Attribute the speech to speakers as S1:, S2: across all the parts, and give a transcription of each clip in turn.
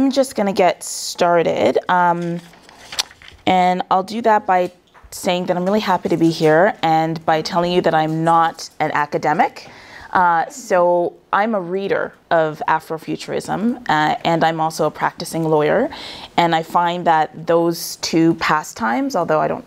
S1: I'm just going to get started. And I'll do that by saying that I'm really happy to be here and by telling you that I'm not an academic. So I'm a reader of Afrofuturism, and I'm also a practicing lawyer. And I find that those two pastimes, although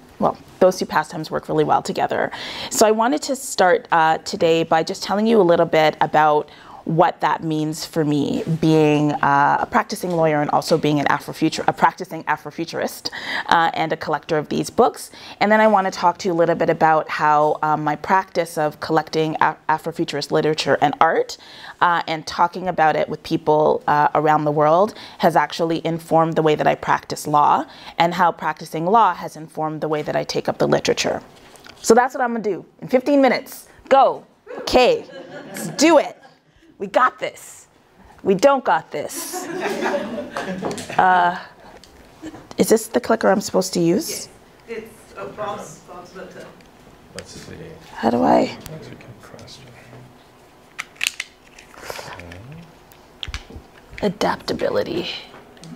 S1: those two pastimes work really well together. So I wanted to start today by just telling you a little bit about what that means for me, being a practicing lawyer and also being a practicing Afrofuturist and a collector of these books. And then I want to talk to you a little bit about how my practice of collecting Afrofuturist literature and art and talking about it with people around the world has actually informed the way that I practice law, and how practicing law has informed the way that I take up the literature. So that's what I'm gonna do in 15 minutes. Go. Okay, let's do it. We got this. We don't got this. Is this the clicker I'm supposed to use?
S2: Yeah. It's Bob's about to.
S3: Let's see.
S1: How do I?
S3: That's a good question.
S1: Adaptability.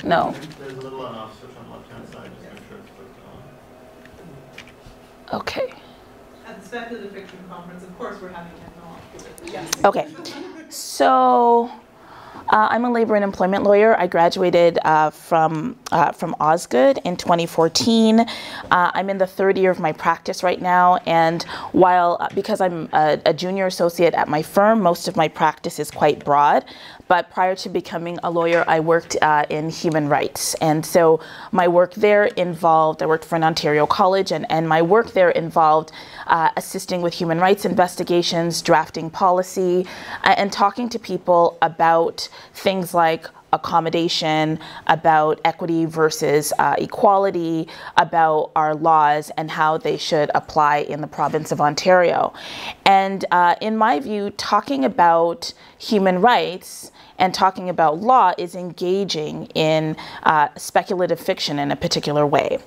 S1: No.
S4: There's a little on-off switch on the left-hand side. Just make sure it's flipped on.
S1: Okay.
S2: At the Speculative Fiction conference, of course, we're having it off. Yes.
S1: Okay. So I'm a labor and employment lawyer. I graduated from Osgood in 2014. I'm in the third year of my practice right now, and because I'm a junior associate at my firm, most of my practice is quite broad. But prior to becoming a lawyer, I worked in human rights. And so my work there involved, I worked for an Ontario college, and my work there involved assisting with human rights investigations, drafting policy, and talking to people about things like accommodation, about equity versus equality, about our laws and how they should apply in the province of Ontario. And in my view, talking about human rights and talking about law is engaging in speculative fiction in a particular way,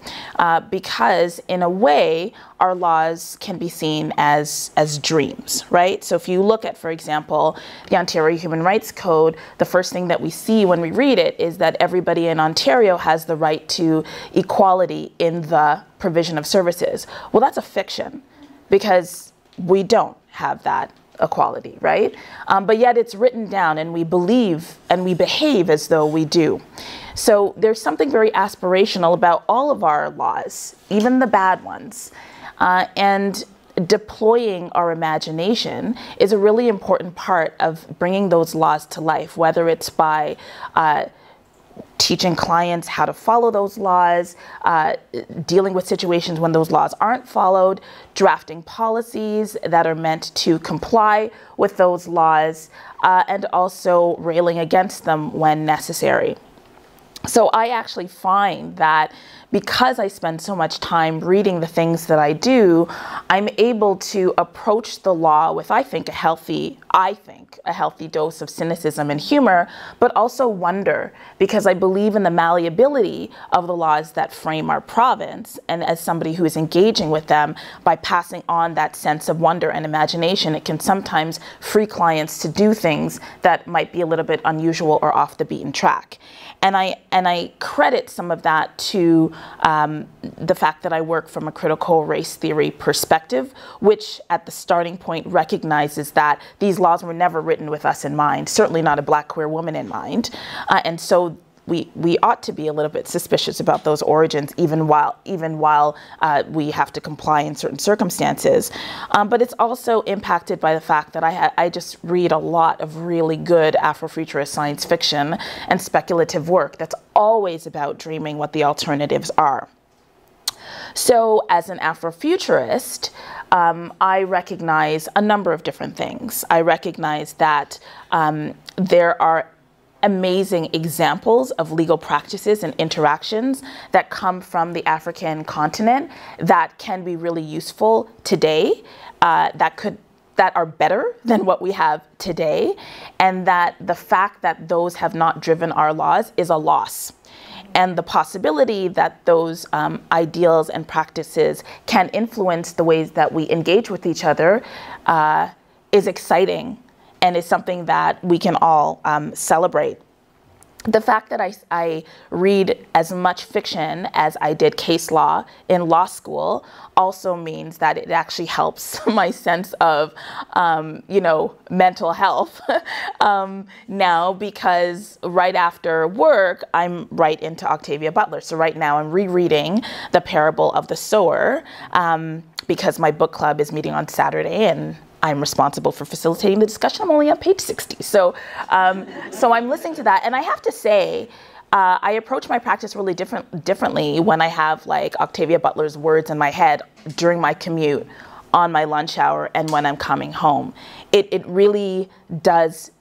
S1: because in a way our laws can be seen as dreams, right? So if you look at, for example, the Ontario Human Rights Code, the first thing that we see when we read it is that everybody in Ontario has the right to equality in the provision of services. Well, that's a fiction, because we don't have that equality, right? But yet it's written down, and we believe and we behave as though we do. So there's something very aspirational about all of our laws, even the bad ones. And deploying our imagination is a really important part of bringing those laws to life, whether it's by teaching clients how to follow those laws, dealing with situations when those laws aren't followed, drafting policies that are meant to comply with those laws, and also railing against them when necessary. So I actually find that because I spend so much time reading the things that I do, I'm able to approach the law with, I think, a healthy dose of cynicism and humor, but also wonder, because I believe in the malleability of the laws that frame our province. And as somebody who is engaging with them, by passing on that sense of wonder and imagination, it can sometimes free clients to do things that might be a little bit unusual or off the beaten track. And I credit some of that to the fact that I work from a critical race theory perspective, which at the starting point recognizes that these laws were never written with us in mind, certainly not a Black queer woman in mind. And so we ought to be a little bit suspicious about those origins, even while we have to comply in certain circumstances. But it's also impacted by the fact that I just read a lot of really good Afrofuturist science fiction and speculative work that's always about dreaming what the alternatives are. So as an Afrofuturist, I recognize a number of different things. I recognize that there are amazing examples of legal practices and interactions that come from the African continent that can be really useful today, that are better than what we have today, and that the fact that those have not driven our laws is a loss. And the possibility that those ideals and practices can influence the ways that we engage with each other is exciting, and is something that we can all celebrate. the fact that I read as much fiction as I did case law in law school also means that it actually helps my sense of, you know, mental health now, because right after work, I'm right into Octavia Butler. So right now I'm rereading The Parable of the Sower because my book club is meeting on Saturday and I'm responsible for facilitating the discussion. I'm only on page 60. So I'm listening to that. And I have to say, I approach my practice really differently when I have like Octavia Butler's words in my head during my commute, on my lunch hour, and when I'm coming home. It really does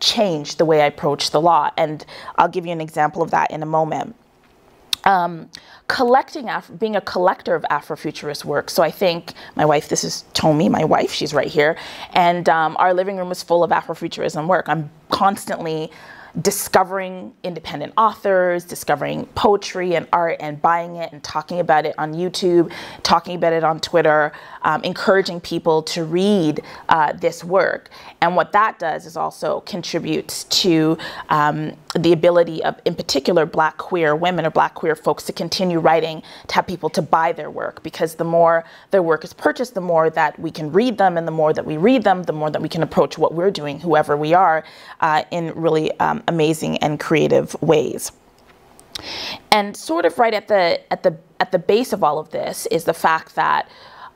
S1: change the way I approach the law. And I'll give you an example of that in a moment. Being a collector of Afrofuturist work. So I think my wife, this is Tomi, my wife, she's right here. And our living room is full of Afrofuturism work. I'm constantly discovering independent authors, discovering poetry and art and buying it and talking about it on YouTube, talking about it on Twitter, encouraging people to read this work. And what that does is also contributes to the ability of, in particular, Black queer women or Black queer folks to continue writing, to have people to buy their work, because the more their work is purchased, the more that we can read them, and the more that we read them, the more that we can approach what we're doing, whoever we are, in really amazing and creative ways. And sort of right at the base of all of this is the fact that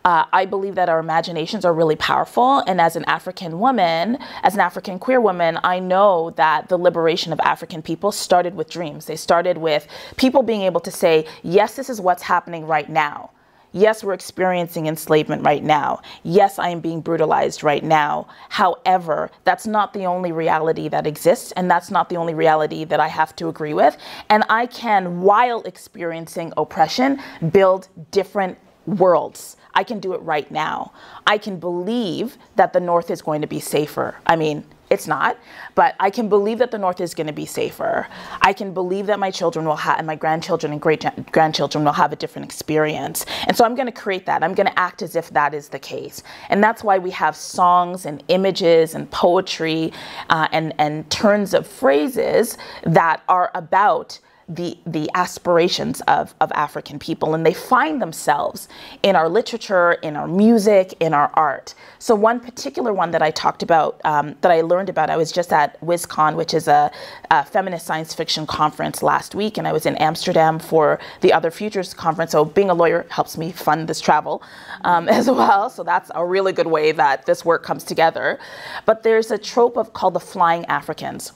S1: I believe that our imaginations are really powerful. And as an African woman, as an African queer woman, I know that the liberation of African people started with dreams. They started with people being able to say, yes, this is what's happening right now. Yes, we're experiencing enslavement right now. Yes, I am being brutalized right now. However, that's not the only reality that exists, and that's not the only reality that I have to agree with. And I can, while experiencing oppression, build different worlds. I can do it right now. I can believe that the North is going to be safer. I mean, it's not, but I can believe that the North is going to be safer. I can believe that my children will have, and my grandchildren and great-grandchildren will have a different experience. And so I'm going to create that. I'm going to act as if that is the case. And that's why we have songs and images and poetry and turns of phrases that are about the aspirations of African people, and they find themselves in our literature, in our music, in our art. So one particular one that I talked about, that I learned about, I was just at WisCon, which is a feminist science fiction conference last week, and I was in Amsterdam for the Other Futures conference. So being a lawyer helps me fund this travel as well. So that's a really good way that this work comes together. But there's a trope called the flying Africans.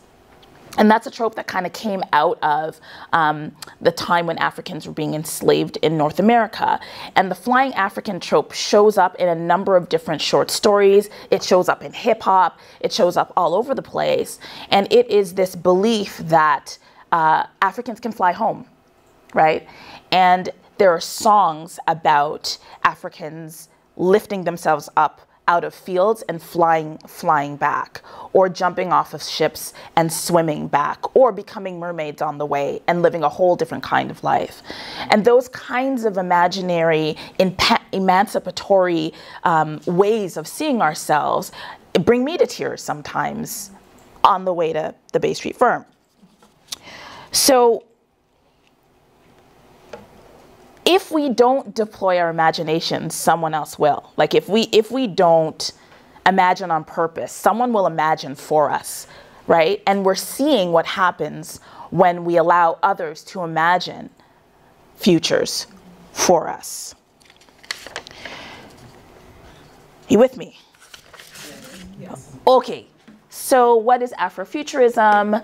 S1: And that's a trope that kind of came out of the time when Africans were being enslaved in North America. And the flying African trope shows up in a number of different short stories. It shows up in hip hop. It shows up all over the place. And it is this belief that Africans can fly home, right? And there are songs about Africans lifting themselves up out of fields and flying back, or jumping off of ships and swimming back, or becoming mermaids on the way and living a whole different kind of life. And those kinds of imaginary, emancipatory ways of seeing ourselves bring me to tears sometimes on the way to the Bay Street Firm. So if we don't deploy our imaginations, someone else will. Like if we don't imagine on purpose, someone will imagine for us, right? And we're seeing what happens when we allow others to imagine futures for us. You with me?
S2: Yes.
S1: Okay. So what is Afrofuturism?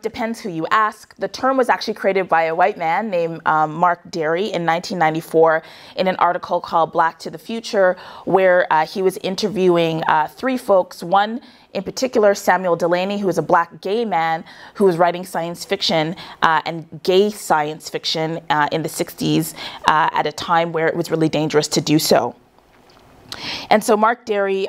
S1: Depends who you ask. The term was actually created by a white man named Mark Njeri in 1994 in an article called Black to the Future, where he was interviewing three folks. One in particular, Samuel Delaney, who is a Black gay man who was writing science fiction and gay science fiction in the 60s at a time where it was really dangerous to do so. And so Mark Njeri,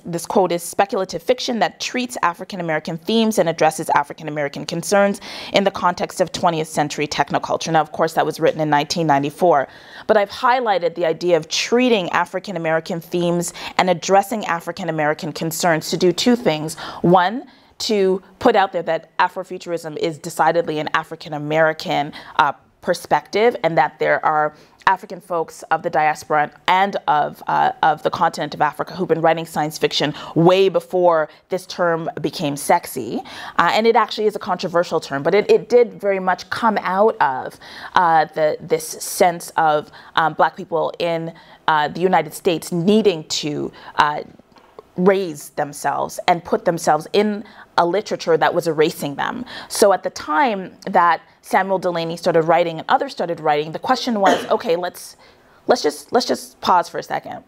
S1: this quote is, "Speculative fiction that treats African-American themes and addresses African-American concerns in the context of 20th century technoculture." Now, of course, that was written in 1994. But I've highlighted the idea of treating African-American themes and addressing African-American concerns to do two things. One, to put out there that Afrofuturism is decidedly an African-American perspective, and that there are African folks of the diaspora and of the continent of Africa who've been writing science fiction way before this term became sexy. And it actually is a controversial term, but it did very much come out of this sense of Black people in the United States needing to raise themselves and put themselves in a literature that was erasing them. So at the time that Samuel Delany started writing and others started writing, the question was, okay, let's just pause for a second.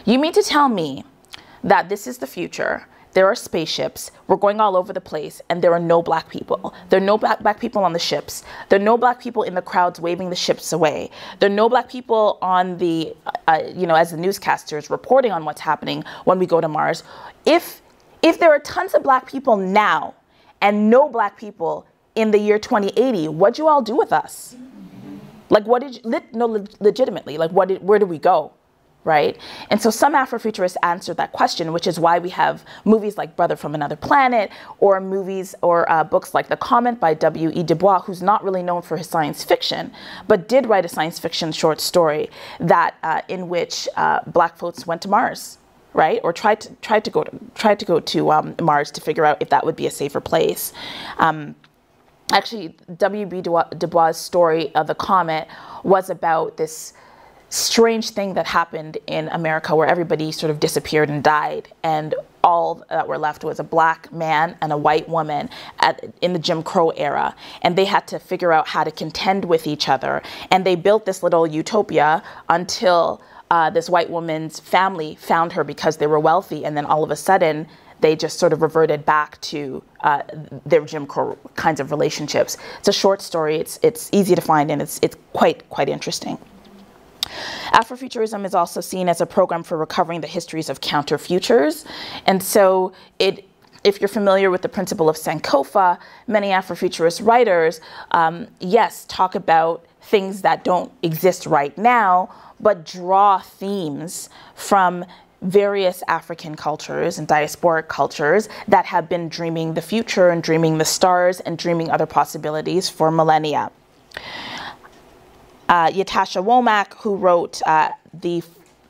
S1: You mean to tell me that this is the future? There are spaceships, we're going all over the place, and there are no Black people. There are no black people on the ships. There are no Black people in the crowds waving the ships away. There are no Black people on the, as the newscasters reporting on what's happening when we go to Mars. If there are tons of Black people now and no Black people in the year 2080, what'd you all do with us? Like, what did you, legitimately, like, where did we go? Right? And so some Afrofuturists answered that question, which is why we have movies like Brother from Another Planet, or movies or books like The Comment by W.E. Du Bois, who's not really known for his science fiction, but did write a science fiction short story that in which Black folks went to Mars, right? Or tried to go to Mars to figure out if that would be a safer place. Actually, W.B. Du Bois' story of The Comet was about this strange thing that happened in America where everybody sort of disappeared and died, and all that were left was a Black man and a white woman in the Jim Crow era, and they had to figure out how to contend with each other, and they built this little utopia until this white woman's family found her because they were wealthy, and then all of a sudden they just sort of reverted back to their Jim Crow kinds of relationships. It's a short story, it's easy to find, and it's quite interesting. Afrofuturism is also seen as a program for recovering the histories of counterfutures. And so if you're familiar with the principle of Sankofa, many Afrofuturist writers, yes, talk about things that don't exist right now, but draw themes from various African cultures and diasporic cultures that have been dreaming the future and dreaming the stars and dreaming other possibilities for millennia. Yatasha Womack, who wrote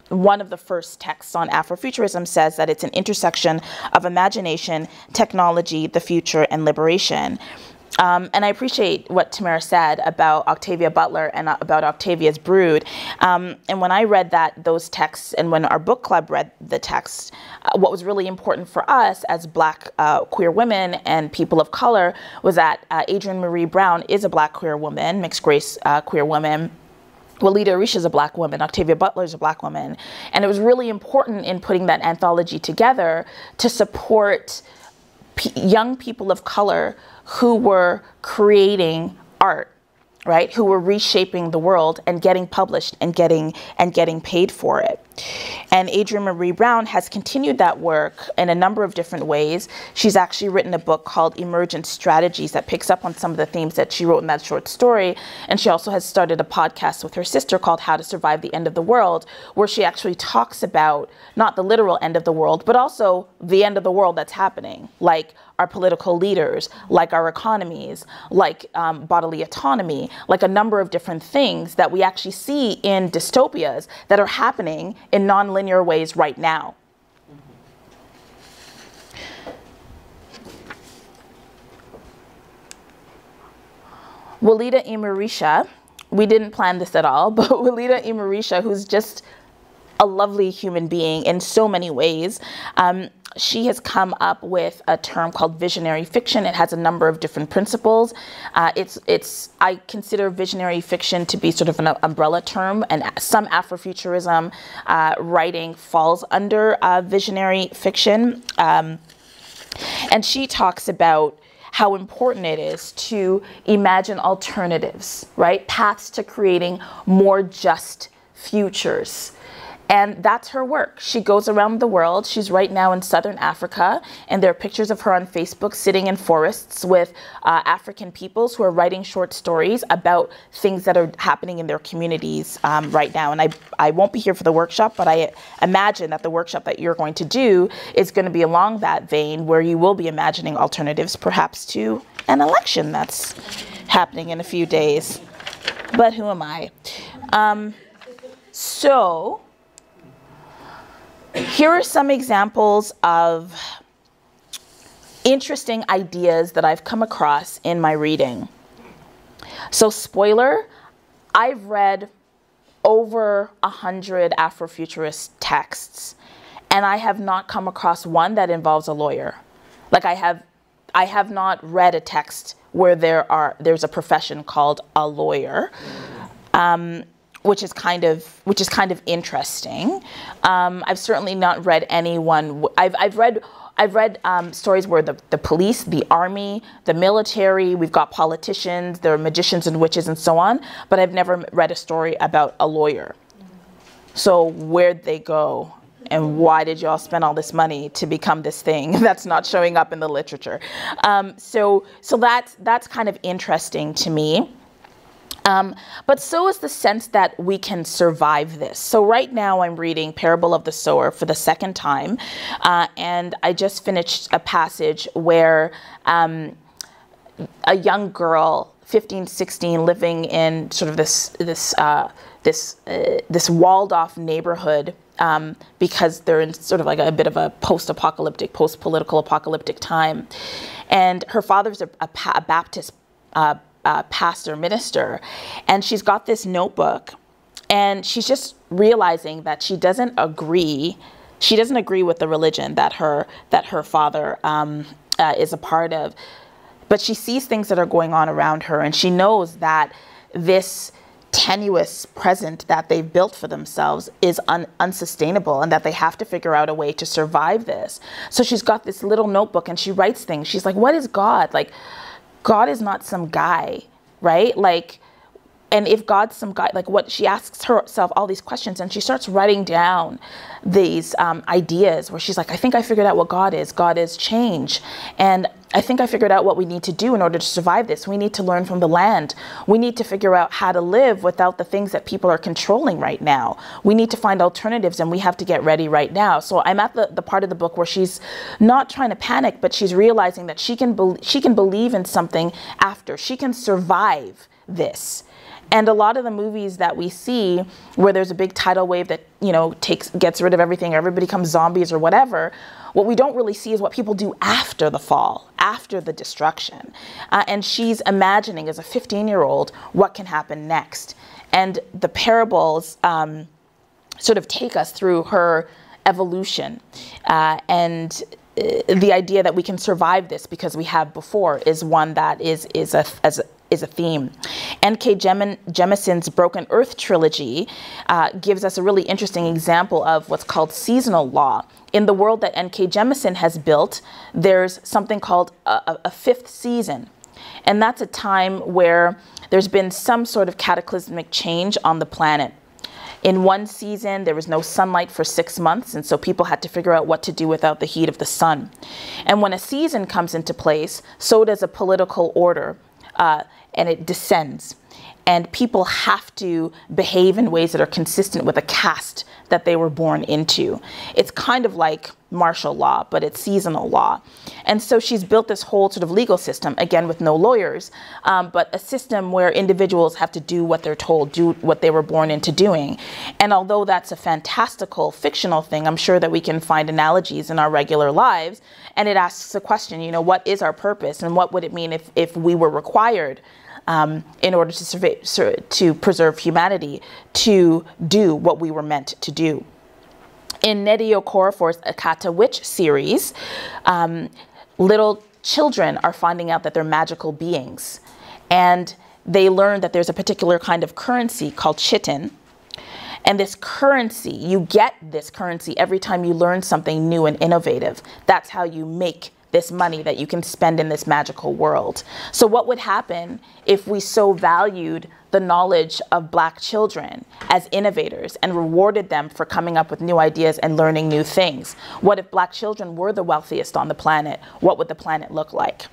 S1: one of the first texts on Afrofuturism, says that it's an intersection of imagination, technology, the future, and liberation. And I appreciate what Tamara said about Octavia Butler and about Octavia's Brood. And when I read those texts, and when our book club read the text, what was really important for us as Black queer women and people of color was that Adrienne Marie Brown is a Black queer woman, mixed race queer woman. Walida Arisha is a Black woman, Octavia Butler is a Black woman. And it was really important in putting that anthology together to support young people of color who were creating art, right? Who were reshaping the world and getting published and getting paid for it. And Adrienne Marie Brown has continued that work in a number of different ways. She's actually written a book called Emergent Strategies that picks up on some of the themes that she wrote in that short story. And she also has started a podcast with her sister called How to Survive the End of the World, where she actually talks about not the literal end of the world, but also the end of the world that's happening, like our political leaders, like our economies, like bodily autonomy, like a number of different things that we actually see in dystopias that are happening in non-linear ways right now. Walida Imarisha, we didn't plan this at all, but Walida Imarisha, who's just a lovely human being in so many ways, she has come up with a term called visionary fiction. It has a number of different principles. I consider visionary fiction to be sort of an umbrella term, and some Afrofuturism writing falls under visionary fiction. And she talks about how important it is to imagine alternatives, right? Paths to creating more just futures. And that's her work. She goes around the world. She's right now in Southern Africa, and there are pictures of her on Facebook sitting in forests with African peoples who are writing short stories about things that are happening in their communities right now. And I won't be here for the workshop, but I imagine that the workshop that you're going to do is going to be along that vein, where you will be imagining alternatives perhaps to an election that's happening in a few days. But who am I? So here are some examples of interesting ideas that I've come across in my reading. So spoiler, I've read over 100 Afrofuturist texts, and I have not come across one that involves a lawyer. Like I have not read a text where there's a profession called a lawyer. Which is kind of interesting. I've certainly not read anyone. I've read stories where the police, the army, the military, we've got politicians, there are magicians and witches and so on, but I've never read a story about a lawyer. So where'd they go? And why did y'all spend all this money to become this thing that's not showing up in the literature? So that's kind of interesting to me. But so is the sense that we can survive this. So right now I'm reading Parable of the Sower for the second time, and I just finished a passage where a young girl, 15, 16, living in sort of this walled off neighborhood, because they're in sort of like a bit of a post-apocalyptic, post-political apocalyptic time, and her father's a Baptist pastor, minister, and she's got this notebook, and she's just realizing that she doesn't agree with the religion that her father is a part of, but she sees things that are going on around her, and she knows that this tenuous present that they've built for themselves is unsustainable, and that they have to figure out a way to survive this. So she's got this little notebook, and she writes things. She's like, what is God? Like, God is not some guy, right? Like, and if God's some guy, like what, she asks herself all these questions, and she starts writing down these ideas where she's like, I think I figured out what God is. God is change. And I think I figured out what we need to do in order to survive this. We need to learn from the land. We need to figure out how to live without the things that people are controlling right now. We need to find alternatives, and we have to get ready right now. So I'm at the part of the book where she's not trying to panic, but she's realizing that she can believe in something after. She can survive this. And a lot of the movies that we see where there's a big tidal wave that, you know, gets rid of everything, everybody becomes zombies or whatever, what we don't really see is what people do after the fall, after the destruction. And she's imagining, as a 15-year-old, what can happen next. And the parables sort of take us through her evolution. And the idea that we can survive this because we have before is one that is a theme. N.K. Jemison's Broken Earth trilogy gives us a really interesting example of what's called seasonal law. In the world that N.K. Jemison has built, there's something called a fifth season. And that's a time where there's been some sort of cataclysmic change on the planet. In one season, there was no sunlight for 6 months, and so people had to figure out what to do without the heat of the sun. And when a season comes into place, so does a political order, and it descends. And people have to behave in ways that are consistent with a caste that they were born into. It's kind of like martial law, but it's seasonal law. And so she's built this whole sort of legal system, again with no lawyers, but a system where individuals have to do what they're told, do what they were born into doing. And although that's a fantastical, fictional thing, I'm sure that we can find analogies in our regular lives. And it asks a question, you know, what is our purpose? And what would it mean if we were required in order to preserve humanity, to do what we were meant to do? In Nnedi Okorafor's Akata Witch series, little children are finding out that they're magical beings. And they learn that there's a particular kind of currency called chitin. And this currency, you get this currency every time you learn something new and innovative. That's how you make this money that you can spend in this magical world. So what would happen if we so valued the knowledge of Black children as innovators and rewarded them for coming up with new ideas and learning new things? What if Black children were the wealthiest on the planet? What would the planet look like?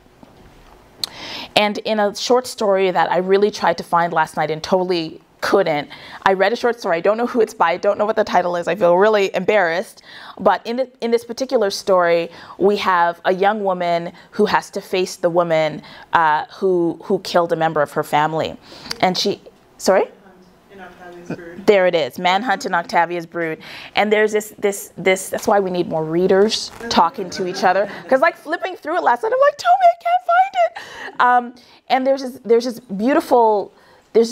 S1: And in a short story that I really tried to find last night and totally couldn't, I read a short story. I don't know who it's by. I don't know what the title is. I feel really embarrassed. But in this particular story, we have a young woman who has to face the woman who killed a member of her family. And she, sorry? There it is, Manhunt in Octavia's Brood. And there's this, that's why we need more readers talking to each other. Because like flipping through it last night, I'm like, tell me I can't find it. And there's this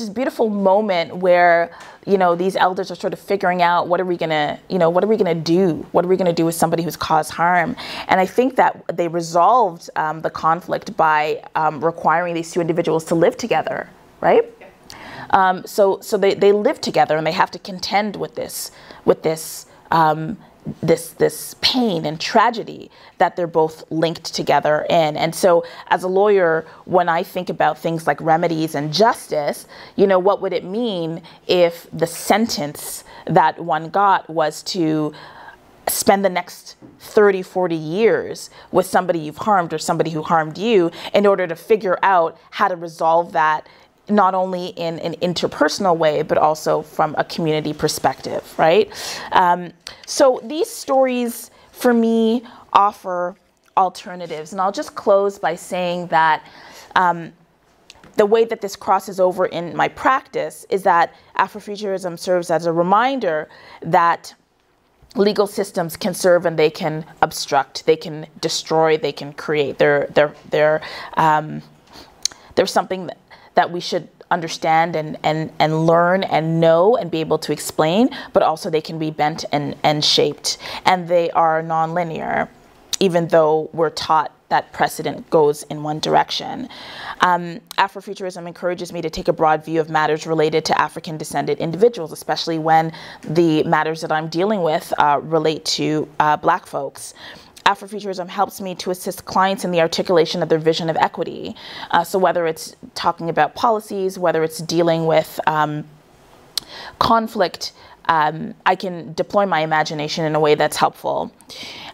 S1: beautiful moment where, you know, these elders are sort of figuring out what are we gonna do? What are we gonna do with somebody who's caused harm? And I think that they resolved the conflict by requiring these two individuals to live together, right? So they live together and they have to contend with this pain and tragedy that they're both linked together in. And so as a lawyer, when I think about things like remedies and justice, you know, what would it mean if the sentence that one got was to spend the next 30, 40 years with somebody you've harmed or somebody who harmed you in order to figure out how to resolve that, not only in an interpersonal way, but also from a community perspective, right? So these stories, for me, offer alternatives. And I'll just close by saying that the way that this crosses over in my practice is that Afrofuturism serves as a reminder that legal systems can serve and they can obstruct, they can destroy, they can create. They're something that we should understand and learn and know and be able to explain, but also they can be bent and shaped. And they are nonlinear, even though we're taught that precedent goes in one direction. Afrofuturism encourages me to take a broad view of matters related to African-descended individuals, especially when the matters that I'm dealing with relate to Black folks. Afrofuturism helps me to assist clients in the articulation of their vision of equity. So whether it's talking about policies, whether it's dealing with conflict, I can deploy my imagination in a way that's helpful.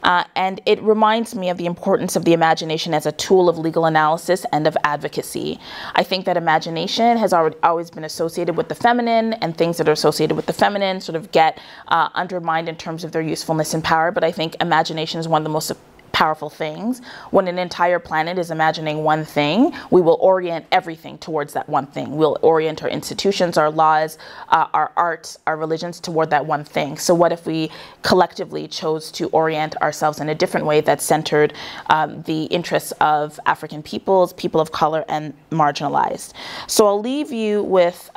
S1: And it reminds me of the importance of the imagination as a tool of legal analysis and of advocacy. I think that imagination has always been associated with the feminine, and things that are associated with the feminine sort of get undermined in terms of their usefulness and power. But I think imagination is one of the most powerful things. When an entire planet is imagining one thing, we will orient everything towards that one thing. We'll orient our institutions, our laws, our arts, our religions toward that one thing. So what if we collectively chose to orient ourselves in a different way that centered the interests of African peoples, people of color, and marginalized? So I'll leave you with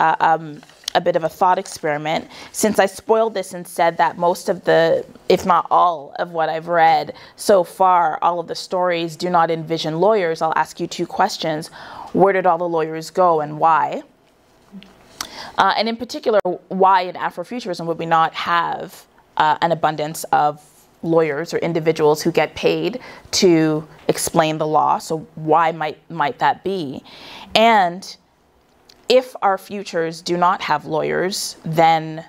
S1: a bit of a thought experiment. Since I spoiled this and said that most of the, if not all of what I've read so far, all of the stories do not envision lawyers, I'll ask you two questions. Where did all the lawyers go and why? And in particular, why in Afrofuturism would we not have an abundance of lawyers or individuals who get paid to explain the law? So why might that be? And if our futures do not have lawyers, then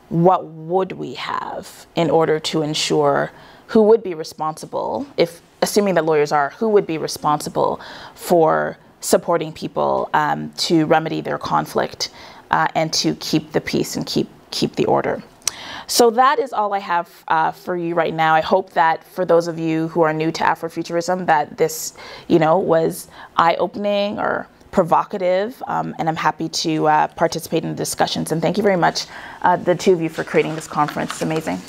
S1: what would we have in order to ensure who would be responsible, if assuming that lawyers are, who would be responsible for supporting people to remedy their conflict and to keep the peace and keep the order? So that is all I have for you right now. I hope that for those of you who are new to Afrofuturism, that this, was eye-opening or provocative, and I'm happy to participate in the discussions. And thank you very much, the two of you, for creating this conference. It's amazing.